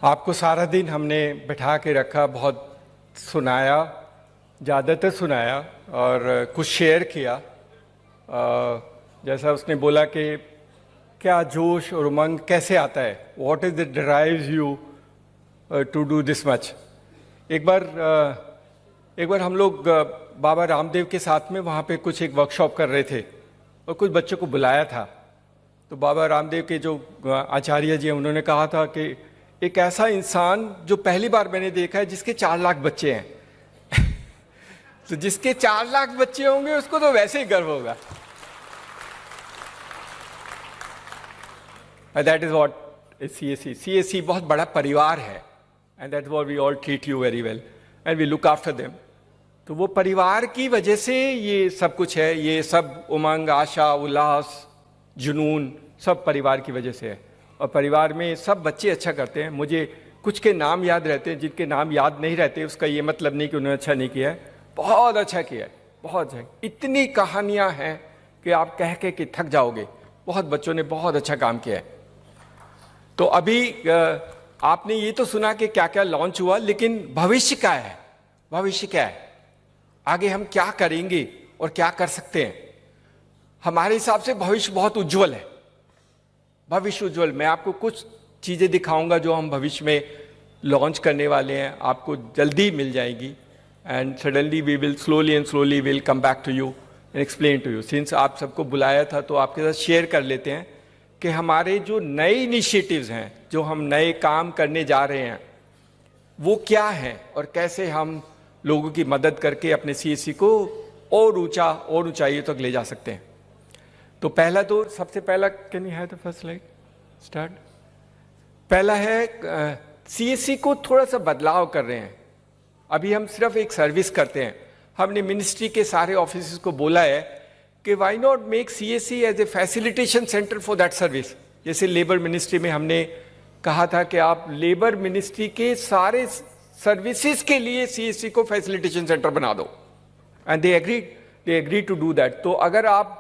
आपको सारा दिन हमने बिठा के रखा, बहुत सुनाया, ज़्यादातर सुनाया और कुछ शेयर किया। जैसा उसने बोला कि क्या जोश और उमंग कैसे आता है, what is it drives you to do this much. एक बार हम लोग बाबा रामदेव के साथ में वहाँ पे कुछ एक वर्कशॉप कर रहे थे और कुछ बच्चों को बुलाया था। तो बाबा रामदेव के जो आचार्य जी हैं उन्होंने कहा था कि एक ऐसा इंसान जो पहली बार मैंने देखा है जिसके 4 लाख बच्चे हैं तो जिसके 4 लाख बच्चे होंगे उसको तो वैसे ही गर्व होगा। That is what is CSE। CSE बहुत बड़ा परिवार है and that what we all treat you very well and we look after them. तो वो परिवार की वजह से ये सब कुछ है, ये सब उमंग, आशा, उल्लास, जुनून सब परिवार की वजह से है। और परिवार में सब बच्चे अच्छा करते हैं। मुझे कुछ के नाम याद रहते हैं, जिनके नाम याद नहीं रहते उसका ये मतलब नहीं कि उन्होंने अच्छा नहीं किया है, बहुत अच्छा किया है, बहुत अच्छा। इतनी कहानियां हैं कि आप कह के कि थक जाओगे। बहुत बच्चों ने बहुत अच्छा काम किया है। तो अभी आपने ये तो सुना कि क्या क्या लॉन्च हुआ, लेकिन भविष्य क्या है, भविष्य क्या है, आगे हम क्या करेंगे और क्या कर सकते हैं। हमारे हिसाब से भविष्य बहुत उज्जवल है, भविष्य उज्जवल। मैं आपको कुछ चीज़ें दिखाऊंगा जो हम भविष्य में लॉन्च करने वाले हैं, आपको जल्दी मिल जाएगी। And suddenly we will slowly will come back to you and explain to you. Since आप सबको बुलाया था तो आपके साथ शेयर कर लेते हैं कि हमारे जो नए इनिशिएटिव्स हैं, जो हम नए काम करने जा रहे हैं, वो क्या हैं और कैसे हम लोगों की मदद करके अपने CSE को और ऊंचा और ऊंचाइयों तक ले जा सकते हैं। तो पहला, तो सबसे पहला, can you have the first slide start. पहला है CSE को थोड़ा सा बदलाव कर रहे हैं। अभी हम सिर्फ एक सर्विस करते हैं। हमने मिनिस्ट्री के सारे ऑफिस को बोला है कि why not make CSE as a facilitation centre for that service. जैसे लेबर मिनिस्ट्री में हमने कहा था कि आप लेबर मिनिस्ट्री के सारे सर्विसेज के लिए CSE को फैसिलिटेशन सेंटर बना दो, and they agree to do that. तो अगर आप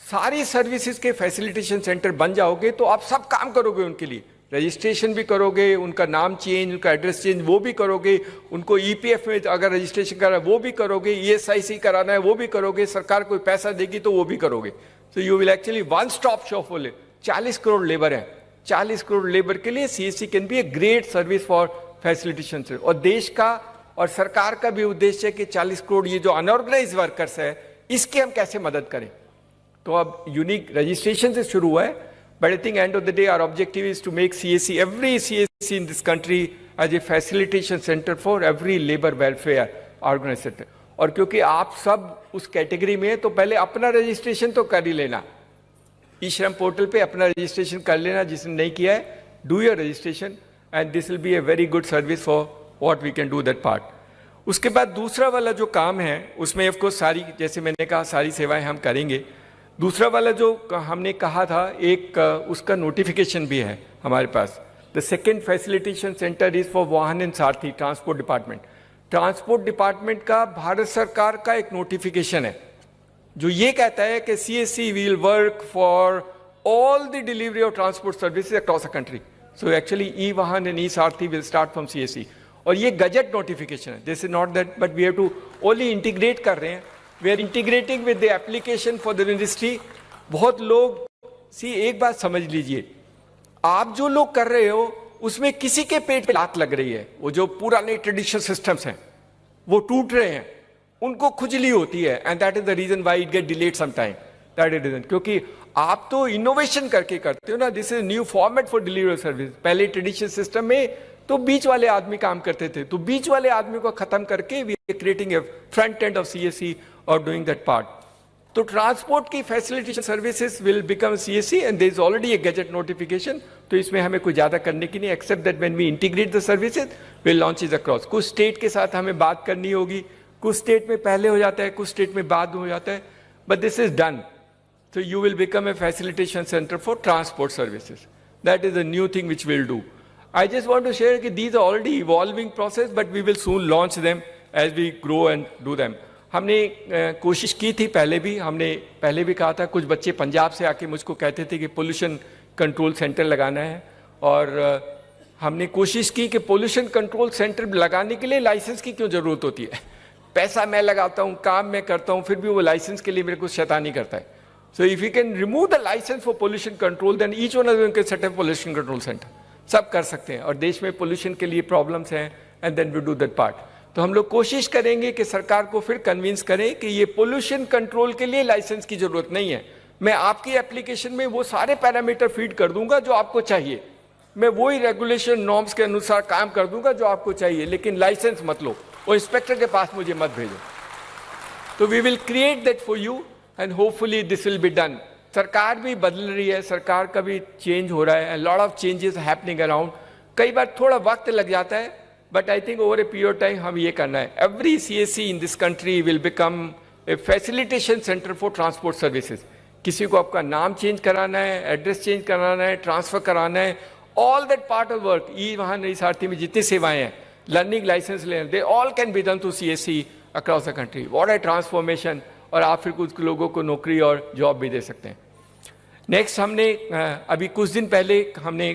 सारी सर्विसेज के फैसिलिटेशन सेंटर बन जाओगे तो आप सब काम करोगे उनके लिए, रजिस्ट्रेशन भी करोगे, उनका नाम चेंज, उनका एड्रेस चेंज वो भी करोगे, उनको EPF में अगर रजिस्ट्रेशन करा वो भी करोगे, ESIC कराना है वो भी करोगे, सरकार कोई पैसा देगी तो वो भी करोगे। So you will actually one stop shop for 40 crore labour है। 40 करोड़ लेबर के लिए CSE can be a great service for facilitation centre. और देश का और सरकार का भी उद्देश्य है कि 40 करोड़ ये जो अनऑर्गेनाइज वर्कर्स है इसकी हम कैसे मदद करें। तो अब यूनिक रजिस्ट्रेशन से शुरू हुआ है, but I think end of the day our objective is to make CSE, every CSE in this country as a facilitation centre for every labour welfare organisation. और क्योंकि आप सब उस कैटेगरी में है तो पहले अपना रजिस्ट्रेशन तो कर ही लेना, ई-श्रम पोर्टल पे अपना रजिस्ट्रेशन कर लेना। जिसने नहीं किया है, do your registration and this will be a very good service for what we can do that part. उसके बाद दूसरा वाला जो काम है उसमें ऑफकोर्स सारी, जैसे मैंने कहा, सारी सेवाएं हम करेंगे। दूसरा वाला जो हमने कहा था, एक उसका नोटिफिकेशन भी है हमारे पास। The second facilitation centre is for Vahan and Sarathi, transport department. Transport department का भारत सरकार का एक नोटिफिकेशन है जो ये कहता है कि CSE will work for all the delivery of transport services across the country. So actually eVahan and eSarathi will start from CSE। और ये गजट नोटिफिकेशन है, this is not that, but we have to only integrate कर रहे हैं। We are integrating with the application for the ministry. बहुत लोग एक बात समझ लीजिए, आप जो लोग कर रहे हो उसमें किसी के पेट पे लात लग रही है। वो जो पुराने ट्रेडिशनल सिस्टम्स हैं वो टूट रहे हैं, उनको खुजली होती है, and that is the reason why it get delayed some time. That is reason, क्योंकि आप तो इनोवेशन करके करते हो ना। This is new format for delivery service. पहले ट्रेडिशनल सिस्टम में तो बीच वाले आदमी काम करते थे, तो बीच वाले आदमी को खत्म करके we are creating a front end of CSE और डूइंग दैट पार्ट। तो ट्रांसपोर्ट की facilitation services will become CSE and there is already a gazette notification. तो इसमें हमें कुछ ज्यादा करने की नहीं, except that when we integrate the services will launch is across. कुछ स्टेट के साथ हमें बात करनी होगी, कुछ स्टेट में पहले हो जाता है, कुछ स्टेट में बाद में हो जाता है, but this is done. So you will become a facilitation center for transport services. That is a new thing which we'll do. I just want to share that these are already evolving process, but we will soon launch them as we grow and do them. हमने कोशिश की थी पहले भी, हमने पहले भी कहा था। कुछ बच्चे पंजाब से आके मुझको कहते थे कि पोल्यूशन कंट्रोल सेंटर लगाना है, और हमने कोशिश की कि पोल्यूशन कंट्रोल सेंटर लगाने के लिए लाइसेंस की क्यों जरूरत होती है? पैसा मैं लगाता हूँ, काम मैं करता हूँ, फिर भी वो लाइसेंस के लिए मेरे को शैतानी करता है। So if you can remove the licence for pollution control, then each one of them can set up pollution control centre. सब कर सकते हैं, और देश में पोल्यूशन के लिए प्रॉब्लम्स हैं, and then we do that part. तो हम लोग कोशिश करेंगे कि सरकार को फिर कन्विंस करें कि ये पोल्यूशन कंट्रोल के लिए लाइसेंस की जरूरत नहीं है। मैं आपकी एप्लीकेशन में वो सारे पैरामीटर फीड कर दूंगा जो आपको चाहिए, मैं वही रेगुलेशन नॉर्म्स के अनुसार काम कर दूंगा जो आपको चाहिए, लेकिन लाइसेंस मत लो, वो इंस्पेक्टर के पास मुझे मत भेजो। तो we will create that for you and hopefully this will be done. सरकार भी बदल रही है, सरकार का भी चेंज हो रहा है, lot of changes happening around. कई बार थोड़ा वक्त लग जाता है, but I think over a period time हम ये करना है। Every CSC in this country will become a facilitation centre for transport services. किसी को आपका नाम चेंज कराना है, एड्रेस चेंज कराना है, ट्रांसफर कराना है, all that part of work, e Vahan e सारथी में जितनी सेवाएं हैं, लर्निंग लाइसेंस लेना, they all can be done through CSC across the country. What A transformation! और आप फिर कुछ लोगों को नौकरी और जॉब भी दे सकते हैं। नेक्स्ट, हमने अभी कुछ दिन पहले हमने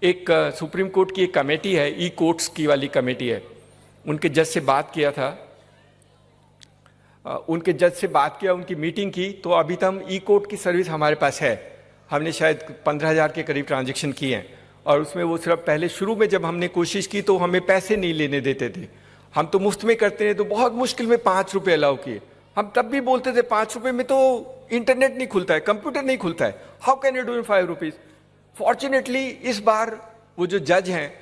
एक सुप्रीम कोर्ट की एक कमेटी है, ई कोर्ट्स की वाली कमेटी है, उनके जज से बात किया था, उनकी मीटिंग की। तो अभी तक हम ई कोर्ट की सर्विस हमारे पास है, हमने शायद 15,000 के करीब ट्रांजैक्शन किए हैं, और उसमें वो सिर्फ पहले शुरू में जब हमने कोशिश की तो हमें पैसे नहीं लेने देते थे, हम तो मुफ्त में करते हैं, तो बहुत मुश्किल में 5 रुपये अलाउ किए। हम तब भी बोलते थे 5 रुपये में तो इंटरनेट नहीं खुलता है, कंप्यूटर नहीं खुलता है, how can you do in 5 rupees. Fortunately इस बार वो जो जज हैं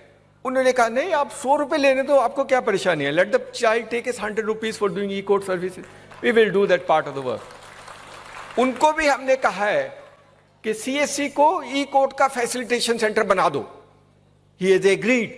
उन्होंने कहा नहीं, आप 100 रुपये लेने दो, आपको क्या परेशानी है, let the child take is 100 rupees for doing e court services, we will do that part of the work. उनको भी हमने कहा है कि CSC को ई कोर्ट का फैसिलिटेशन सेंटर बना दो, ही इज एग्रीड,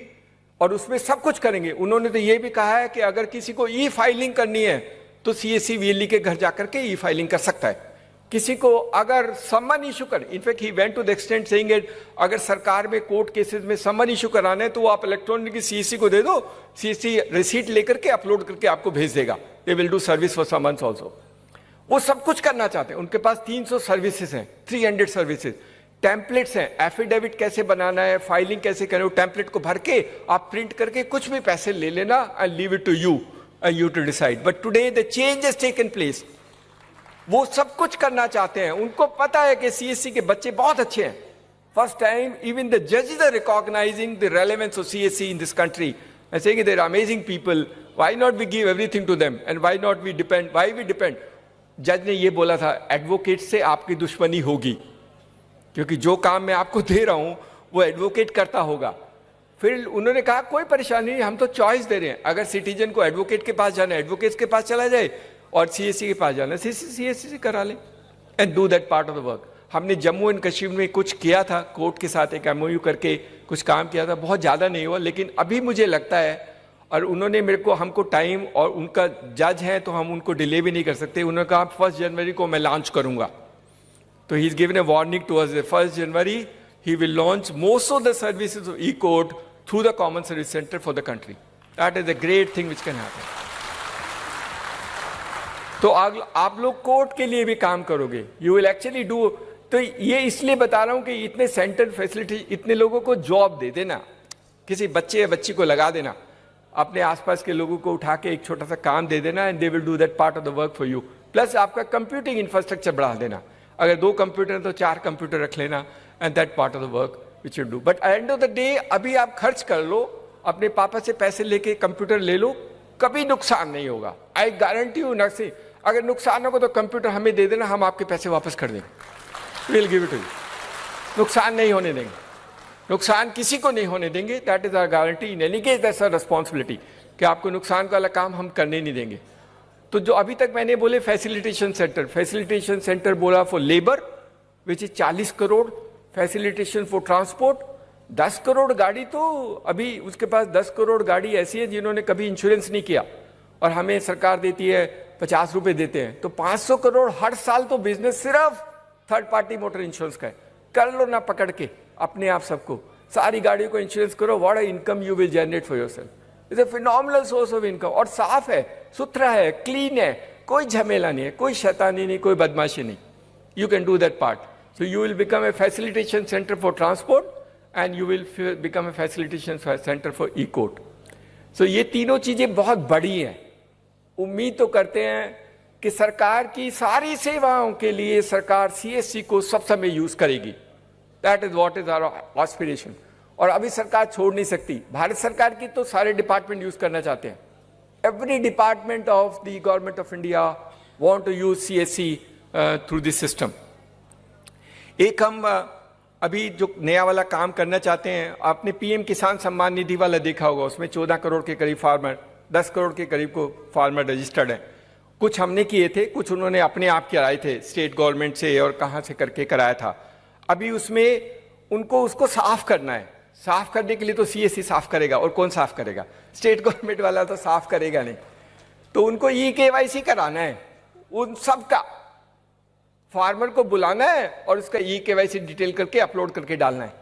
और उसमें सब कुछ करेंगे। उन्होंने तो ये भी कहा है कि अगर किसी को ई फाइलिंग करनी है तो CSC VLE के घर जाकर के ई फाइलिंग कर सकता है। किसी को अगर समन इशू कर, in fact he went to the extent saying it, अगर सरकार में कोर्ट केसेस में समन इशू कराना है तो वो आप इलेक्ट्रॉनिक CSC को दे दो, CSC रिसीट लेकर के अपलोड करके आपको भेज देगा, दे will do service for summons also. वो सब कुछ करना चाहते हैं, उनके पास 300 सर्विसेज हैं, 300 सर्विसेज, टेम्पलेट्स हैं, एफिडेविट कैसे बनाना है, फाइलिंग कैसे करें, वो टेम्पलेट को भर के आप प्रिंट करके कुछ भी पैसे ले लेना, I leave it to you and you to decide. But today the change has taken place. वो सब कुछ करना चाहते हैं, उनको पता है कि CSC के बच्चे बहुत अच्छे हैं। First time even the judges are recognizing the relevance of CSC in this country and saying they're amazing people. Why not we give everything to them and why not we depend? Why we depend? जज ने ये बोला था, advocate से आपकी दुश्मनी होगी, क्योंकि जो काम मैं आपको दे रहा हूं वो एडवोकेट करता होगा। फिर उन्होंने कहा कोई परेशानी नहीं, हम तो चॉइस दे रहे हैं, अगर सिटीजन को एडवोकेट के पास जाना है एडवोकेट के पास चला जाए, और CSC के पास जाना है CSC से करा ले, and do that part of the work. हमने जम्मू एंड कश्मीर में कुछ किया था, कोर्ट के साथ एक MOU करके कुछ काम किया था, बहुत ज़्यादा नहीं हुआ, लेकिन अभी मुझे लगता है, और उन्होंने मेरे को हमको टाइम, और उनका जज है तो हम उनको डिले भी नहीं कर सकते, उन्होंने कहा 1 जनवरी को मैं लॉन्च करूँगा। तो he is given a warning to us, 1 January he will launch most of the services of e-court through the common service center for the country. That is a great thing which can happen. तो आप लोग court के लिए भी काम करोगे, you will actually do। तो ये इसलिए बता रहा हूं कि इतने सेंटर फैसिलिटी, इतने लोगों को जॉब दे देना, किसी बच्चे या बच्ची को लगा देना, अपने आसपास के लोगों को उठा के एक छोटा सा काम दे देना, and they will do that part of the work for you. Plus आपका कंप्यूटिंग इंफ्रास्ट्रक्चर बढ़ा देना, अगर 2 कंप्यूटर हैं तो 4 कंप्यूटर रख लेना, and that part of the work which you do. But and of the day अभी आप खर्च कर लो, अपने पापा से पैसे लेके कंप्यूटर ले लो, कभी नुकसान नहीं होगा, आई गारंटी यू। नर्सिंग अगर नुकसान होगा तो कंप्यूटर हमें दे देना, हम आपके पैसे वापस कर देंगे, will give it to you. नुकसान नहीं होने देंगे, नुकसान किसी को नहीं होने देंगे, that is our guarantee. In any case that's our responsibility कि आपको नुकसान वाला काम हम करने नहीं देंगे। तो जो अभी तक मैंने बोले फैसिलिटेशन सेंटर बोला for labour which is 40 crore, facilitation for transport 10 crore गाड़ी, तो अभी उसके पास 10 करोड़ गाड़ी ऐसी है जिन्होंने कभी इंश्योरेंस नहीं किया, और हमें सरकार देती है 50 रुपए देते हैं, तो 500 करोड़ हर साल तो बिजनेस सिर्फ थर्ड पार्टी मोटर इंश्योरेंस का है। कर लो ना पकड़ के अपने आप सबको, सारी गाड़ियों को इंश्योरेंस करो, what income you will generate for yourself, it's a phenomenal source of income. और साफ है, सुथरा है, क्लीन है, कोई झमेला नहीं है, कोई शैतानी नहीं, कोई बदमाशी नहीं। You can do that part, so you will become a facilitation center for transport and you will become a facilitation center for e-court. So ये तीनों चीजें बहुत बड़ी हैं। उम्मीद तो करते हैं कि सरकार की सारी सेवाओं के लिए सरकार CSC को सब समय यूज करेगी। That is what is our aspiration. और अभी सरकार छोड़ नहीं सकती। भारत सरकार की तो सारे डिपार्टमेंट यूज करना चाहते हैं। Every department of the government of India want to use CSC through this system. एक हम अभी जो नया वाला काम करना चाहते हैं, आपने PM किसान सम्मान निधि वाला देखा होगा, उसमें 14 करोड़ के करीब फार्मर, 10 करोड़ के करीब को फार्मर रजिस्टर्ड हैं। कुछ हमने किए थे, कुछ उन्होंने अपने आप कराए थे, स्टेट गवर्नमेंट से और कहाँ से करके कराया था। अभी उसमें उनको उसको साफ करना है। साफ करने के लिए तो CSC साफ करेगा, और कौन साफ करेगा? स्टेट गवर्नमेंट वाला तो साफ करेगा नहीं। तो उनको KYC कराना है, उन सब का फार्मर को बुलाना है और उसका KYC डिटेल करके अपलोड करके डालना है।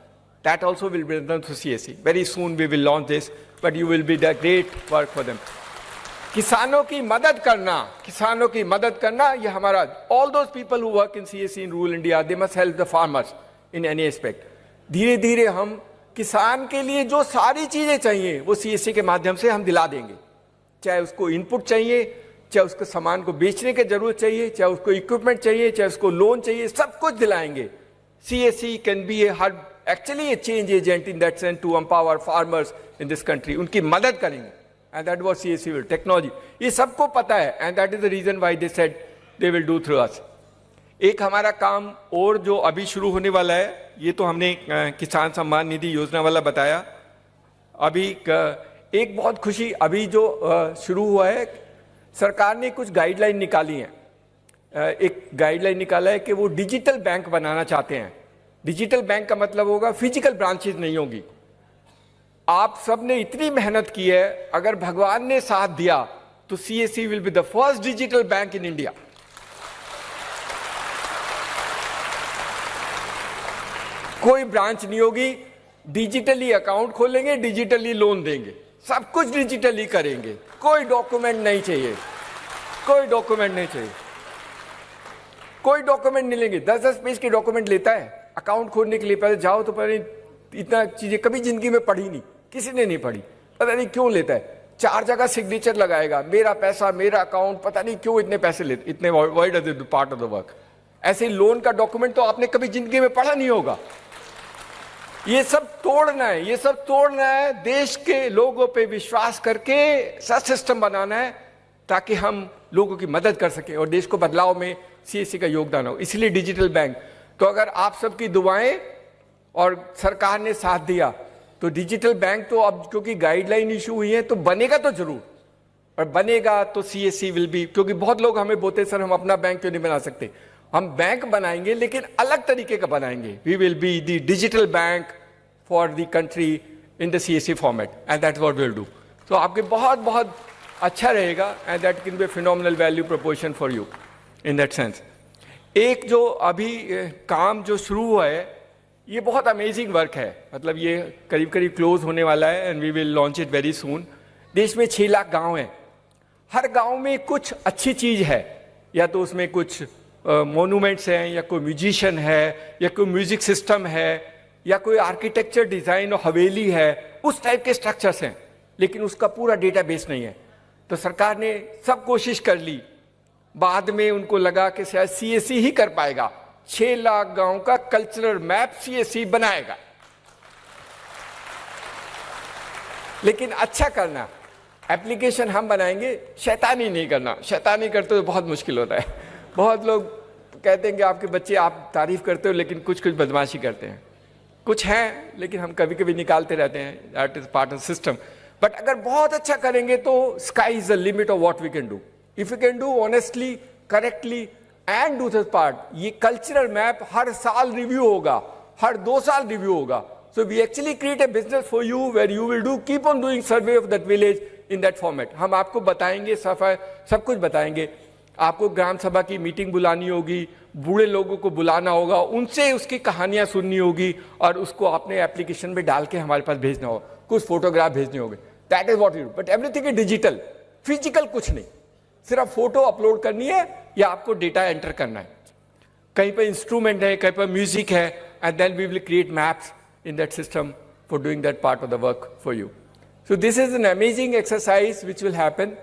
That also will be done through CSC. Very soon we will launch this, but you will be the great work for them. किसानों की मदद करना, किसानों की मदद करना, ये हमारा, all those people who work in CSC in rural India, they must help the farmers in any aspect. धीरे धीरे हम किसान के लिए जो सारी चीजें चाहिए वो CSC के माध्यम से हम दिला देंगे। चाहे उसको इनपुट चाहिए, चाहे उसको सामान को बेचने की जरूरत चाहिए, चाहे उसको इक्विपमेंट चाहिए, चाहे उसको लोन चाहिए, सब कुछ दिलाएंगे। CSC can be actually a change agent in that sense to empower farmers in this country. उनकी मदद करेंगे, and that was CSC will. Technology ये सबको पता है, and that is the reason why they said they will do through us. एक हमारा काम और जो अभी शुरू होने वाला है, ये तो हमने किसान सम्मान निधि योजना वाला बताया। अभी एक बहुत खुशी, अभी जो शुरू हुआ है, सरकार ने कुछ गाइडलाइन निकाली हैं। एक गाइडलाइन निकाला है कि वो डिजिटल बैंक बनाना चाहते हैं। डिजिटल बैंक का मतलब होगा फिजिकल ब्रांचेज नहीं होगी। आप सब ने इतनी मेहनत की है, अगर भगवान ने साथ दिया तो CSC will be the first digital bank in India. कोई ब्रांच नहीं होगी, डिजिटली अकाउंट खोलेंगे, डिजिटली लोन देंगे, सब कुछ डिजिटली करेंगे। कोई डॉक्यूमेंट नहीं चाहिए, कोई डॉक्यूमेंट नहीं चाहिए, कोई डॉक्यूमेंट नहीं लेंगे। 10-10 पेज के डॉक्यूमेंट लेता है अकाउंट खोलने के लिए। पहले जाओ तो पहले इतना चीजें कभी जिंदगी में पढ़ी नहीं, किसी ने नहीं पढ़ी, पता नहीं क्यों लेता है। 4 जगह सिग्नेचर लगाएगा, मेरा पैसा, मेरा अकाउंट, पता नहीं क्यों इतने पैसे लेते, इतने wide does it part of the work. ऐसे लोन का डॉक्यूमेंट तो आपने कभी जिंदगी में पढ़ा नहीं होगा। ये सब तोड़ना है, ये सब तोड़ना है, देश के लोगों पे विश्वास करके ऐसा सिस्टम बनाना है ताकि हम लोगों की मदद कर सकें और देश को बदलाव में CSC का योगदान हो। इसलिए डिजिटल बैंक। तो अगर आप सबकी दुआएं और सरकार ने साथ दिया तो डिजिटल बैंक तो अब, क्योंकि गाइडलाइन इशू हुई है, तो बनेगा तो जरूर, और बनेगा तो CSC विल बी। क्योंकि बहुत लोग हमें बोलते सर हम अपना बैंक क्यों नहीं बना सकते। हम बैंक बनाएंगे लेकिन अलग तरीके का बनाएंगे। We will be the digital bank for the country in the CSC format, and that's what we will do. तो आपके बहुत बहुत अच्छा रहेगा, and that can be phenomenal value proportion for you in that sense. एक जो अभी काम जो शुरू हुआ है, ये बहुत अमेजिंग वर्क है। मतलब ये करीब करीब क्लोज होने वाला है, and we will launch it very soon. देश में 6 लाख गांव हैं। हर गांव में कुछ अच्छी चीज है, या तो उसमें कुछ मोन्यूमेंट्स हैं, या कोई म्यूजिशियन है, या कोई म्यूजिक सिस्टम है, या कोई आर्किटेक्चर डिजाइन और हवेली है, उस टाइप के स्ट्रक्चर्स हैं, लेकिन उसका पूरा डेटाबेस नहीं है। तो सरकार ने सब कोशिश कर ली, बाद में उनको लगा कि शायद CSC ही कर पाएगा। 6 लाख गांव का कल्चरल मैप CSC बनाएगा। लेकिन अच्छा करना, एप्लीकेशन हम बनाएंगे, शैतानी नहीं करना। शैतानी करते तो बहुत मुश्किल होता है। बहुत लोग कहते हैं कि आपके बच्चे, आप तारीफ करते हो लेकिन कुछ कुछ बदमाशी करते हैं। कुछ हैं लेकिन हम कभी कभी निकालते रहते हैं, that is part of system. But अगर बहुत अच्छा करेंगे तो sky is the limit of what we can do if you can do honestly, correctly and do this part. ये कल्चरल मैप हर साल रिव्यू होगा, हर 2 साल रिव्यू होगा। So we actually create a business for you where you will keep on doing survey of that village in that format. हम आपको बताएंगे, सफाई सब कुछ बताएंगे। आपको ग्राम सभा की मीटिंग बुलानी होगी, बूढ़े लोगों को बुलाना होगा, उनसे उसकी कहानियां सुननी होगी, और उसको अपने एप्लीकेशन में डाल के हमारे पास भेजना होगा, कुछ फोटोग्राफ भेजने होंगे। That is what you do, but everything is digital, physical कुछ नहीं। सिर्फ फोटो अपलोड करनी है या आपको डेटा एंटर करना है। कहीं पर इंस्ट्रूमेंट है, कहीं पर म्यूजिक है, and then we will create maps in that system for doing that part of the work for you. So this is an amazing exercise which will happen.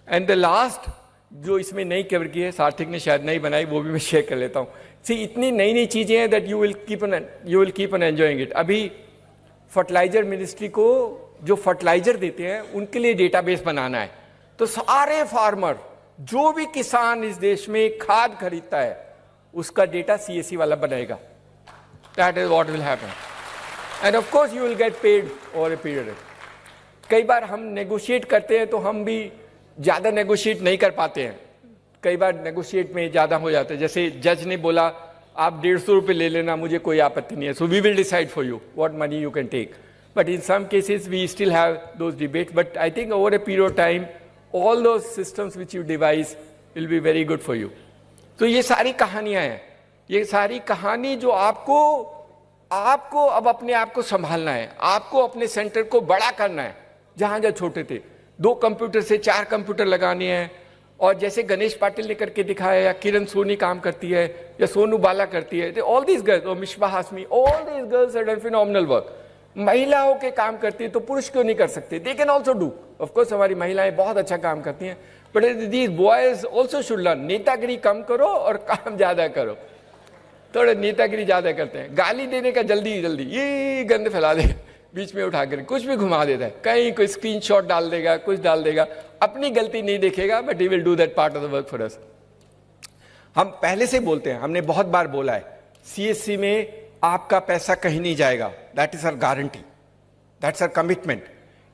And the last जो इसमें नई cover की है, सार्थक ने शायद नहीं बनाई, वो भी मैं शेयर कर लेता हूँ. See, इतनी नई नई चीज़ें हैं that you will keep on enjoying it. अभी फर्टिलाइजर मिनिस्ट्री को जो फर्टिलाइजर देते हैं उनके लिए डेटाबेस बनाना है. तो सारे फार्मर, जो भी किसान इस देश में खाद खरीदता है, उसका डेटा CSC वाला बनाएगा. That is what will happen. And of course you will get paid over a period. कई बार हम नेगोशिएट करते हैं तो हम भी ज़्यादा नेगोशिएट नहीं कर पाते हैं. कई बार नेगोशिएट में ज़्यादा हो जाता है. जैसे जज ने बोला आप 150 रुपये ले लेना, मुझे कोई आपत्ति नहीं है. So we will decide for you what money you can take. But in some cases we still have those debate. But I think over a period of time all those systems which you devise will be very good for you. तो ये सारी कहानियां हैं. ये सारी कहानी जो आपको अब अपने आप को संभालना है. आपको अपने सेंटर को बड़ा करना है. जहां जहां छोटे थे 2 कंप्यूटर से 4 कंप्यूटर लगाने हैं. और जैसे गणेश पाटिल ने करके दिखाया, या किरण सोनी काम करती है, या सोनू बाला करती है. ऑल दीज गर्ल्स, और Misbah Hashmi, all these girls have done phenomenal work. महिलाओं के काम करती है तो पुरुष क्यों नहीं कर सकते? They can also do. Of course हमारी महिलाएं बहुत अच्छा काम करती हैं, but these boys also should learn. नेतागिरी कम करो और काम ज्यादा करो. थोड़ा नेतागिरी ज्यादा करते हैं. गाली देने का जल्दी ये गंद फैला दे, बीच में उठा कर कुछ भी घुमा देता है. कहीं कोई स्क्रीनशॉट डाल देगा, कुछ डाल देगा, अपनी गलती नहीं देखेगा, but he will do that part of the work for us. हम पहले से बोलते हैं, हमने बहुत बार बोला है, CSC में आपका पैसा कहीं नहीं जाएगा. That is our guarantee, that's our commitment.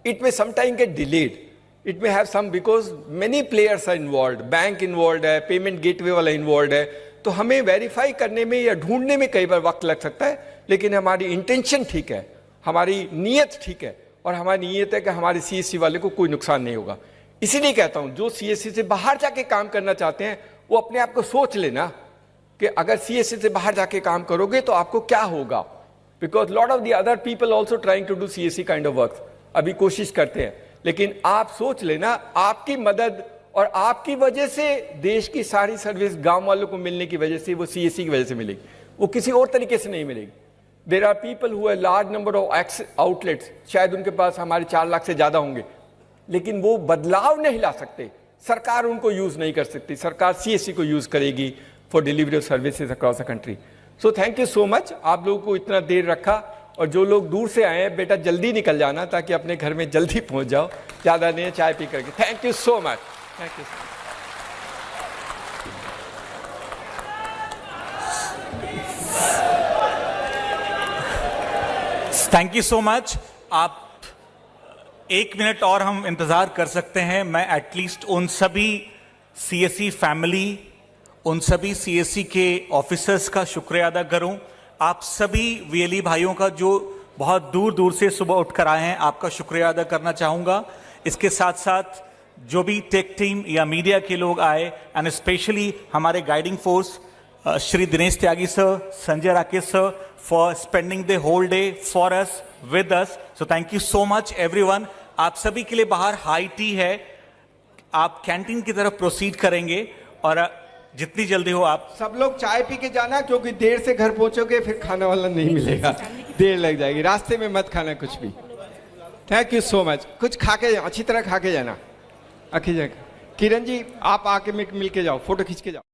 It may sometime get delayed, it may have some, because many players are involve. Bank involve है, पेमेंट गेटवे वाला इन्वॉल्व है. तो हमें वेरीफाई करने में या ढूंढने में कई बार वक्त लग सकता है, लेकिन हमारी इंटेंशन ठीक है, हमारी नीयत ठीक है, और हमारी नीयत है कि हमारे CSC वाले को कोई नुकसान नहीं होगा. इसीलिए कहता हूं, जो CSC से बाहर जाके काम करना चाहते हैं वो अपने आप को सोच लेना कि अगर CSC से बाहर जाके काम करोगे तो आपको क्या होगा. Because lot of the other people also trying to do CSC kind of work. अभी कोशिश करते हैं, लेकिन आप सोच लेना, आपकी मदद और आपकी वजह से देश की सारी सर्विस गांव वालों को मिलने की वजह से, वो CSC की वजह से मिलेगी, वो किसी और तरीके से नहीं मिलेगी. There are people who have large number of outlets, शायद उनके पास हमारे 4 लाख से ज्यादा होंगे, लेकिन वो बदलाव नहीं ला सकते. सरकार उनको यूज नहीं कर सकती. सरकार CSC को यूज करेगी for delivery of services across the country. So thank you so much. आप लोगों को इतना देर रखा, और जो लोग दूर से आए हैं, बेटा जल्दी निकल जाना ताकि अपने घर में जल्दी पहुंच जाओ. ज्यादा नहीं, चाय पी करके. Thank you so much. Thank you. Thank you so much. आप 1 मिनट और हम इंतजार कर सकते हैं. मैं एटलीस्ट उन सभी CSC फैमिली, उन सभी CSC के ऑफिसर्स का शुक्रिया अदा करूं. आप सभी VLE भाइयों का जो बहुत दूर दूर से सुबह उठकर आए हैं, आपका शुक्रिया अदा करना चाहूंगा. इसके साथ साथ जो भी टेक टीम या मीडिया के लोग आए, एंड स्पेशली हमारे guiding force Shri Dinesh Tyagi sir, Sanjay Rakesh sir, for spending the whole day for us, with us. So thank you so much everyone. आप सभी के लिए बाहर हाई टी है, आप कैंटीन की तरफ प्रोसीड करेंगे, और जितनी जल्दी हो आप सब लोग चाय पी के जाना, क्योंकि देर से घर पहुंचोगे फिर खाना वाला नहीं मिलेगा, देर लग जाएगी. रास्ते में मत खाना कुछ भी. Thank you so much. कुछ खा के, अच्छी तरह खा के जाना. किरण जी आप आके मिल के जाओ, फोटो खींच के जाओ.